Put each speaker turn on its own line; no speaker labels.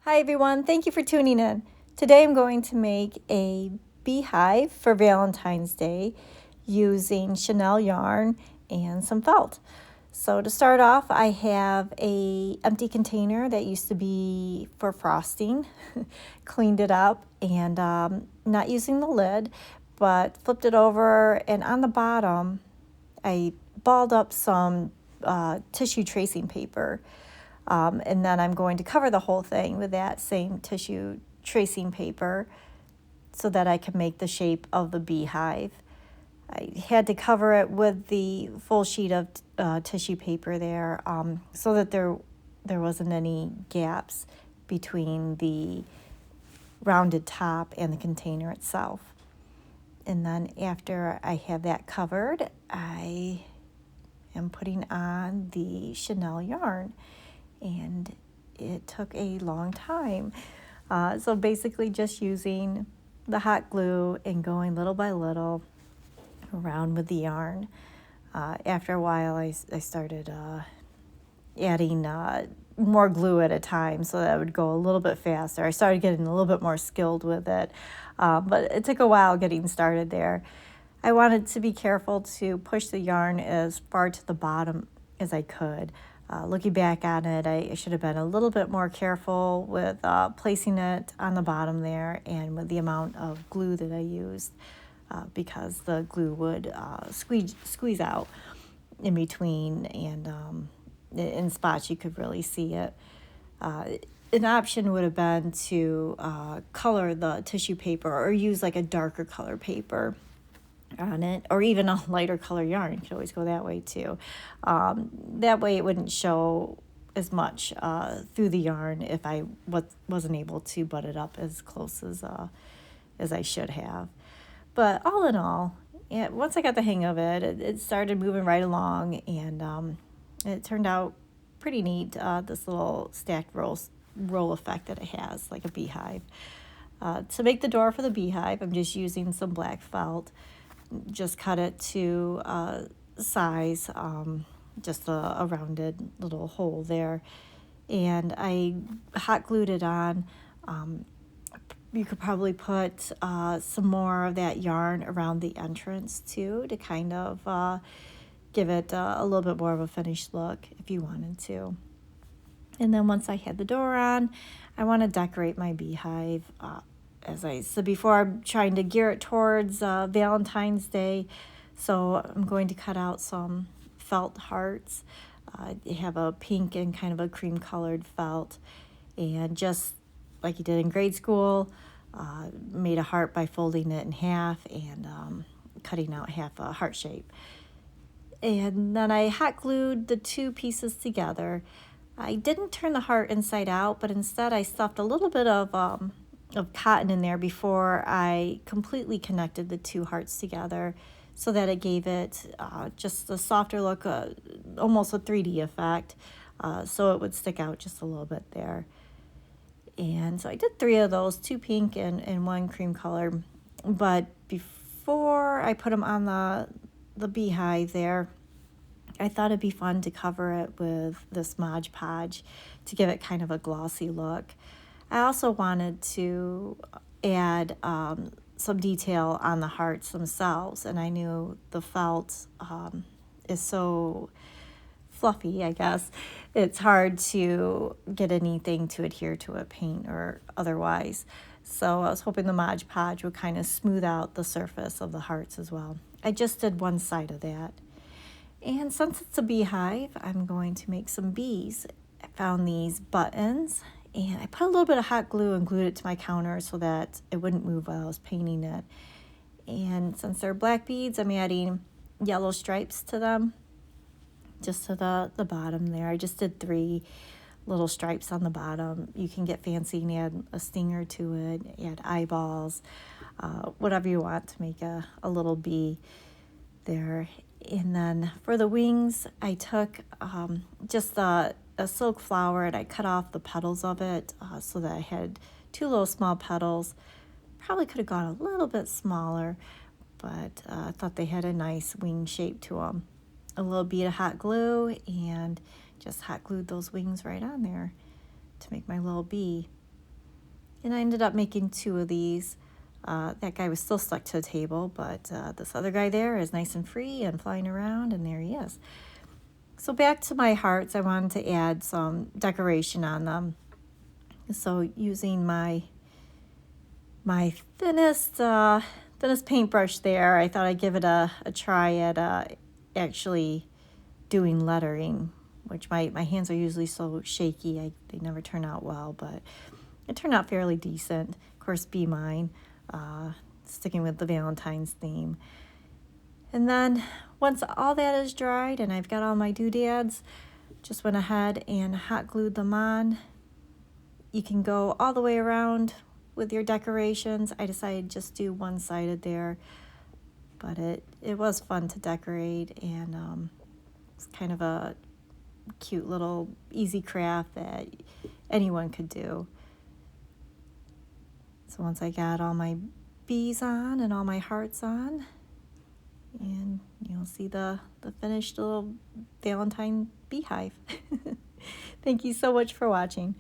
Hi everyone, thank you for tuning in. Today I'm going to make a beehive for Valentine's Day using Chanel yarn and some felt. So to start off, I have a empty container that used to be for frosting. Cleaned it up and not using the lid, but flipped it over, and on the bottom I balled up some tissue tracing paper. And then I'm going to cover the whole thing with that same tissue tracing paper so that I can make the shape of the beehive. I had to cover it with the full sheet of tissue paper there, so that there wasn't any gaps between the rounded top and the container itself. And then after I have that covered, I am putting on the Chanel yarn. And it took a long time. So basically just using the hot glue and going little by little around with the yarn. After a while, I started adding more glue at a time so that it would go a little bit faster. I started getting a little bit more skilled with it, but it took a while getting started there. I wanted to be careful to push the yarn as far to the bottom as I could. Looking back on it, I should have been a little bit more careful with placing it on the bottom there and with the amount of glue that I used, because the glue would squeeze out in between, and in spots you could really see it. An option would have been to color the tissue paper or use like a darker color paper on it, or even a lighter color yarn. You could always go that way too. That way it wouldn't show as much through the yarn if I wasn't able to butt it up as close as I should have. But all in all, once I got the hang of it, it started moving right along, and it turned out pretty neat. This little stacked roll effect that it has, like a beehive. To make the door for the beehive, I'm just using some black felt. Just cut it to size, just a rounded little hole there. And I hot glued it on. You could probably put some more of that yarn around the entrance too, to kind of give it a little bit more of a finished look if you wanted to. And then once I had the door on, I want to decorate my beehive. As I said before, I'm trying to gear it towards Valentine's Day. So I'm going to cut out some felt hearts. You have a pink and kind of a cream colored felt. And just like you did in grade school, made a heart by folding it in half and cutting out half a heart shape. And then I hot glued the two pieces together. I didn't turn the heart inside out, but instead I stuffed a little bit of cotton in there before I completely connected the two hearts together, so that it gave it just a softer look, almost a 3D effect, so it would stick out just a little bit there. And so I did 3 of those, 2 pink and 1 cream color. But before I put them on the beehive there, I thought it'd be fun to cover it with this Modge Podge to give it kind of a glossy look. I also wanted to add some detail on the hearts themselves, and I knew the felt is so fluffy, I guess. It's hard to get anything to adhere to it, paint or otherwise. So I was hoping the Modge Podge would kind of smooth out the surface of the hearts as well. I just did one side of that. And since it's a beehive, I'm going to make some bees. I found these buttons, and I put a little bit of hot glue and glued it to my counter so that it wouldn't move while I was painting it. And since they're black beads, I'm adding yellow stripes to them, just to the bottom there. I just did 3 little stripes on the bottom. You can get fancy and add a stinger to it, add eyeballs, whatever you want to make a little bee there. And then for the wings, I took just a silk flower, and I cut off the petals of it so that I had 2 little small petals. Probably could have gone a little bit smaller, but I thought they had a nice wing shape to them. A little bead of hot glue, and just hot glued those wings right on there to make my little bee. And I ended up making 2 of these. That guy was still stuck to the table, but this other guy there is nice and free and flying around, and there he is. So back to my hearts, I wanted to add some decoration on them. So using my thinnest paintbrush there, I thought I'd give it a try at actually doing lettering, which my hands are usually so shaky, they never turn out well, but it turned out fairly decent. Of course, Be Mine, sticking with the Valentine's theme. And then once all that is dried and I've got all my doodads, just went ahead and hot glued them on. You can go all the way around with your decorations. I decided just do one-sided there, but it was fun to decorate, and it's kind of a cute little easy craft that anyone could do. So once I got all my bees on and all my hearts on, and you'll see the finished little Valentine beehive. Thank you so much for watching.